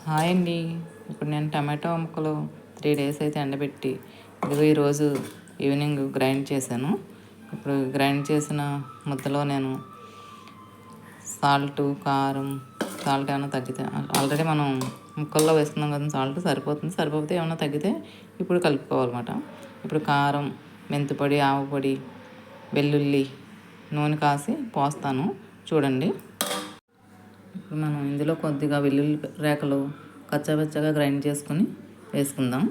Hi అండి. ఇప్పుడు నేను టమాటో ముక్కలు 3 డేస్ అయితే ఎండబెట్టి ఇదిగో ఈరోజు ఈవినింగ్ గ్రైండ్ చేశాను. ఇప్పుడు గ్రైండ్ చేసిన ముద్దలో నేను కారం సాల్ట్ ఏమైనా తగ్గితే ఆల్రెడీ మనం ముక్కల్లో వేసుకున్నాం కదా, సాల్ట్ సరిపోతుంది. సరిపోతే ఏమైనా తగ్గితే ఇప్పుడు కలుపుకోవాలన్నమాట. ఇప్పుడు కారం, మెంతిపొడి, ఆవపొడి, వెల్లుల్లి, నూనె కాసి పోస్తాను చూడండి. ఇప్పుడు మనం ఇందులో కొద్దిగా వెల్లుల్లి రేకలు కచ్చాపచ్చగా గ్రైండ్ చేసుకొని వేసుకుందాం.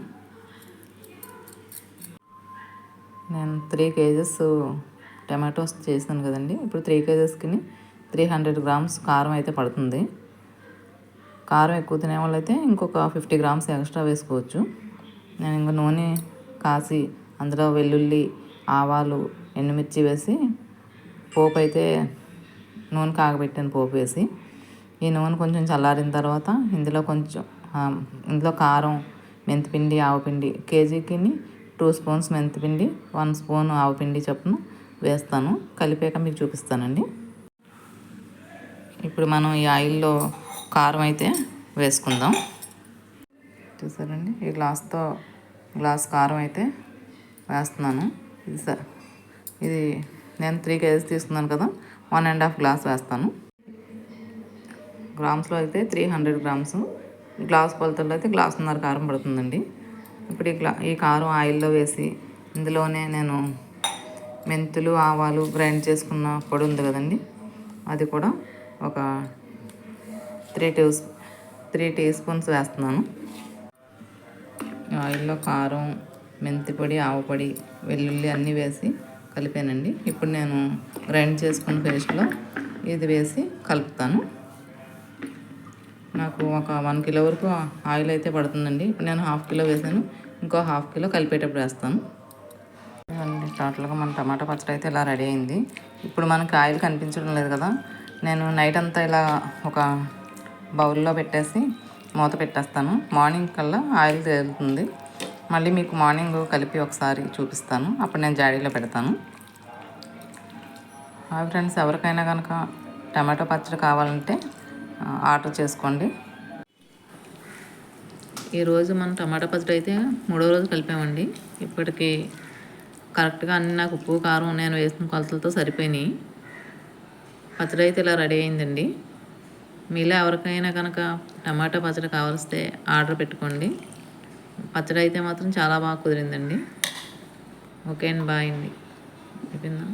నేను 3 కేజెస్ టమాటోస్ చేశాను కదండి. ఇప్పుడు 3 కేజెస్కి 300 గ్రామ్స్ కారం అయితే పడుతుంది. కారం ఎక్కువ తినే వాళ్ళైతే ఇంకొక 50 గ్రామ్స్ ఎక్స్ట్రా వేసుకోవచ్చు. నేను ఇంకా నూనె కాసి అందులో వెల్లుల్లి, ఆవాలు, ఎండుమిర్చి వేసి పోపు అయితే నూనె కాగబెట్టాను. పోపు వేసి ఈ నూనె కొంచెం చల్లారిన తర్వాత ఇందులో కారం, మెంతిపిండి, ఆవపిండి కేజీకి 2 స్పూన్స్ మెంతిపిండి, 1 స్పూన్ ఆవపిండి చొప్పున వేస్తాను. కలిపాక మీకు చూపిస్తానండి. ఇప్పుడు మనం ఈ ఆయిల్లో కారం అయితే వేసుకుందాం. చూసారండి, ఈ గ్లాస్ కారం అయితే వేస్తున్నాను. ఇది నేను 3 కేజీస్ తీసుకున్నాను కదా, 1.5 గ్లాస్ వేస్తాను. గ్రామ్స్లో అయితే 300 గ్రామ్స్, గ్లాస్ కొలతల్లో అయితే 1.5 గ్లాసున్నర కారం పడుతుందండి. ఇప్పుడు ఈ కారం ఆయిల్లో వేసి ఇందులోనే నేను మెంతులు, ఆవాలు గ్రైండ్ చేసుకున్న పొడి ఉంది కదండి, అది కూడా ఒక 3 టీ స్పూన్స్ వేస్తున్నాను. ఆయిల్లో కారం, మెంతి పొడి, ఆవపొడి, వెల్లుల్లి అన్నీ వేసి కలిపానండి. ఇప్పుడు నేను గ్రైండ్ చేసుకున్న పేస్ట్లో ఇది వేసి కలుపుతాను. నాకు ఒక 1 కిలో వరకు ఆయిల్ అయితే పడుతుందండి. ఇప్పుడు నేను 1/2 కిలో వేసాను. ఇంకో 1/2 కిలో కలిపేటప్పుడు వేస్తాను. టోటల్గా మన టమాటా పచ్చడి అయితే ఇలా రెడీ అయింది. ఇప్పుడు మనకి ఆయిల్ కనిపించడం లేదు కదా, నేను నైట్ అంతా ఇలా ఒక బౌల్లో పెట్టేసి మూత పెట్టేస్తాను. మార్నింగ్ కల్లా ఆయిల్ తేలుతుంది. మళ్ళీ మీకు మార్నింగ్ కలిపి ఒకసారి చూపిస్తాను. అప్పుడు నేను జాడీలో పెడతాను. హాయ్ ఫ్రెండ్స్, ఎవరికైనా కనుక టమాటో పచ్చడి కావాలంటే ఆర్డర్ చేసుకోండి. ఈరోజు మనం టమాటా పచ్చడి అయితే 3వ రోజు కలిపామండి. ఇప్పటికి కరెక్ట్గా అన్ని నాకు ఉప్పు, కారం నేను వేసిన కొలతలతో సరిపోయినాయి. పచ్చడి అయితే ఇలా రెడీ అయిందండి. మీలో ఎవరికైనా కనుక టమాటా పచ్చడి కావలిస్తే ఆర్డర్ పెట్టుకోండి. పచ్చడి అయితే మాత్రం చాలా బాగా కుదిరిందండి. ఓకే అండి, బాయ్ అండి. అయిపోయిందా?